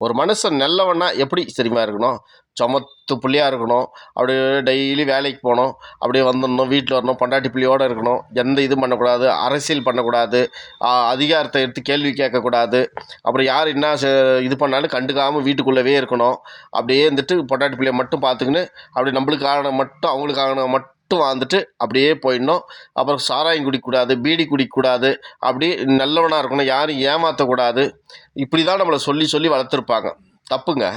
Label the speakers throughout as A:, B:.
A: ஒரு மனுஷன் நல்லவன்னா எப்படி தெரியுமா இருக்கணும்? சமத்து புள்ளையா இருக்கணும். அப்படியே டெய்லி வேலைக்கு போகணும். அப்படியே வந்துடணும், வீட்டில் வரணும், பொண்டாட்டி பிள்ளையோடு இருக்கணும். எந்த இதுவும் பண்ணக்கூடாது, அரசியல் பண்ணக்கூடாது, அதிகாரத்தை எடுத்து கேள்வி கேட்கக்கூடாது. அப்புறம் யார் என்ன இது பண்ணாலும் கண்டுக்காமல் வீட்டுக்குள்ளவே இருக்கணும். அப்படியே இருந்துட்டு பொண்டாட்டி பிள்ளைய மட்டும் பார்த்துக்கின்னு அப்படி நம்மளுக்கான மட்டும் அவங்களுக்கான மட்டும் வாழ்ந்துட்டு அப்படியே போயிடணும். அப்புறம் சாராயம் குடிக்கக்கூடாது, பீடி குடிக்கக்கூடாது. அப்படி நல்லவனாக இருக்கணும், யாரும் ஏமாற்றக்கூடாது. இப்படி தான் நம்மளை சொல்லி சொல்லி வளர்த்துருப்பாங்க. தப்புங்க.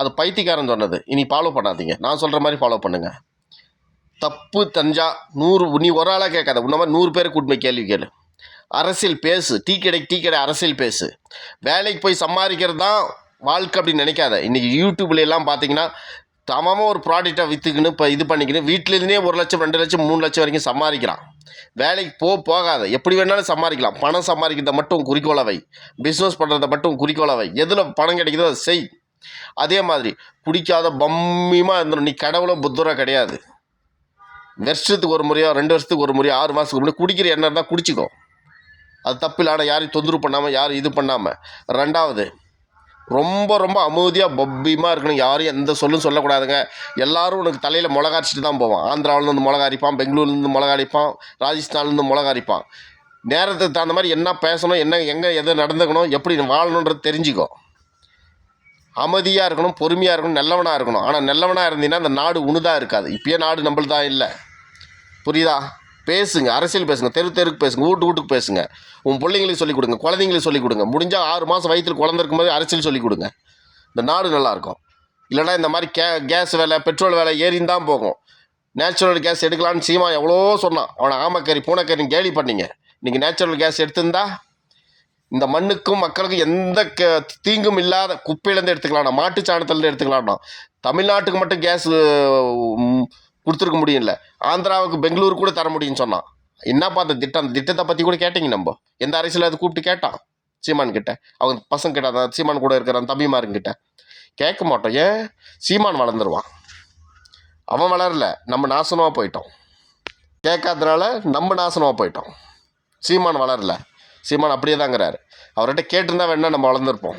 A: அது பைத்தியக்காரன் சொன்னது. இனி ஃபாலோ பண்ணாதீங்க. நான் சொல்கிற மாதிரி ஃபாலோ பண்ணுங்கள். தப்பு தெரிஞ்சா 100 நீ ஒரு ஆளாக கேட்காத, உன்ன மாதிரி 100 பேருக்கு கூட்டு போய் கேள்வி கேளு. அரசியல் பேசு, டீ கடை அரசியல் பேசு. வேலைக்கு போய் சம்பாதிக்கிறது தான் வாழ்க்கை அப்படின்னு நினைக்காத. இன்றைக்கி யூடியூப்ல எல்லாம் பார்த்தீங்கன்னா தமாமல் ஒரு ப்ராடக்டை விற்றுக்குன்னு இப்போ இது பண்ணிக்கின்னு வீட்டிலேருந்தே 1 லட்சம் 2 லட்சம் 3 லட்சம் வரைக்கும் சம்பாதிக்கிறான். வேலைக்கு போகாத, எப்படி வேணாலும் சம்பாதிக்கலாம். பணம் சம்பாதிக்கிறத மட்டும் குறிக்கோளை வை. பிஸ்னஸ் பண்ணுறதை மட்டும் குறிக்கோளை வை. எதில் பணம் கிடைக்குதோ அதை செய். அதே மாதிரி குடிக்காத பம்மியமாக இருந்துடும். நீ கடவுளோ புத்தரோ கிடையாது. வருஷத்துக்கு ஒரு முறையோ 2 வருஷத்துக்கு ஒரு முறையோ 6 மாதத்துக்கு முன்னாடி குடிக்கிற எண்ணம் இருந்தால் குடிச்சிக்கோ. அது தப்பில்லாத, யாரையும் தொந்தரவு பண்ணாமல், யாரும் இது பண்ணாமல். 2வது, ரொம்ப ரொம்ப அமைதியாக பப்பியமாக இருக்கணும். யாரும் எந்த சொல்லும் சொல்லக்கூடாதுங்க. எல்லோரும் உனக்கு தலையில் மிளகா அரைச்சிட்டு தான் போவான். ஆந்திராவிலேருந்து மிளகா அரைப்பான், பெங்களூர்லேருந்து மிளகா அரைப்பான், ராஜஸ்தான்லேருந்து மிளகா அரைப்பான். நேரத்துக்கு தகுந்த மாதிரி என்ன பேசணும், என்ன எங்கே எது நடந்துக்கணும், எப்படி வாழணுன்றது தெரிஞ்சுக்கோ. அமைதியாக இருக்கணும், பொறுமையாக இருக்கணும், நல்லவனாக இருக்கணும். ஆனால் நல்லவனாக இருந்தீங்கன்னா அந்த நாடு உணுதாக இருக்காது. இப்போயே நாடு நம்மள்தான் இல்லை. புரியுதா? பேசுங்க, அரசியல் பேசுங்க, தெருக்கு பேசுங்க, வீட்டுக்கு பேசுங்க. உன் பிள்ளைங்களுக்கு சொல்லிக் கொடுங்க, குழந்தைங்களுக்கு சொல்லிக் கொடுங்க. முடிஞ்சால் 6 மாதம் வயிற்றில் குழந்தை இருக்கும்போது அரசியல் சொல்லிக் கொடுங்க. இந்த நாடு நல்லாயிருக்கும். இல்லைனா இந்த மாதிரி கேஸ் விலை, பெட்ரோல் விலை ஏறின்னு தான் போகும். நேச்சுரல் கேஸ் எடுக்கலான்னு சீமா எவ்வளோ சொன்னான். அவனை ஆமக்கறி பூனைக்கறின்னு கேலி பண்ணிங்க. இன்றைக்கி நேச்சுரல் கேஸ் எடுத்திருந்தா இந்த மண்ணுக்கும் மக்களுக்கும் எந்த தீங்கும் இல்லாத குப்பையிலேருந்து எடுத்துக்கலாம்ண்ணா, மாட்டுச்சாணத்துலேருந்து எடுத்துக்கலாம்ண்ணா. தமிழ்நாட்டுக்கு மட்டும் கேஸ் கொடுத்துருக்க முடியல, ஆந்திராவுக்கு பெங்களூரு கூட தர முடியும்னு சொன்னான். என்னப்பா அந்த திட்டத்தை பற்றி கூட கேட்டிங்க. நம்ம எந்த அரசியல் அது கூப்பிட்டு கேட்டான் சீமான் கிட்ட, அவங்க பசங்க கிட்ட, அந்த சீமான் கூட இருக்கிற அந்த தம்பிமாருங்கிட்ட கேட்க மாட்டோம். ஏன்? சீமான் வளர்ந்துருவான். அவன் வளரல, நம்ம நாசனமாக போயிட்டோம். கேட்காதனால நம்ம நாசனமாக போயிட்டோம். சீமான் வளரல, சீமான் அப்படியே தாங்கிறாரு. அவர்கிட்ட கேட்டிருந்தா வேணா நம்ம வளர்ந்துருப்போம்.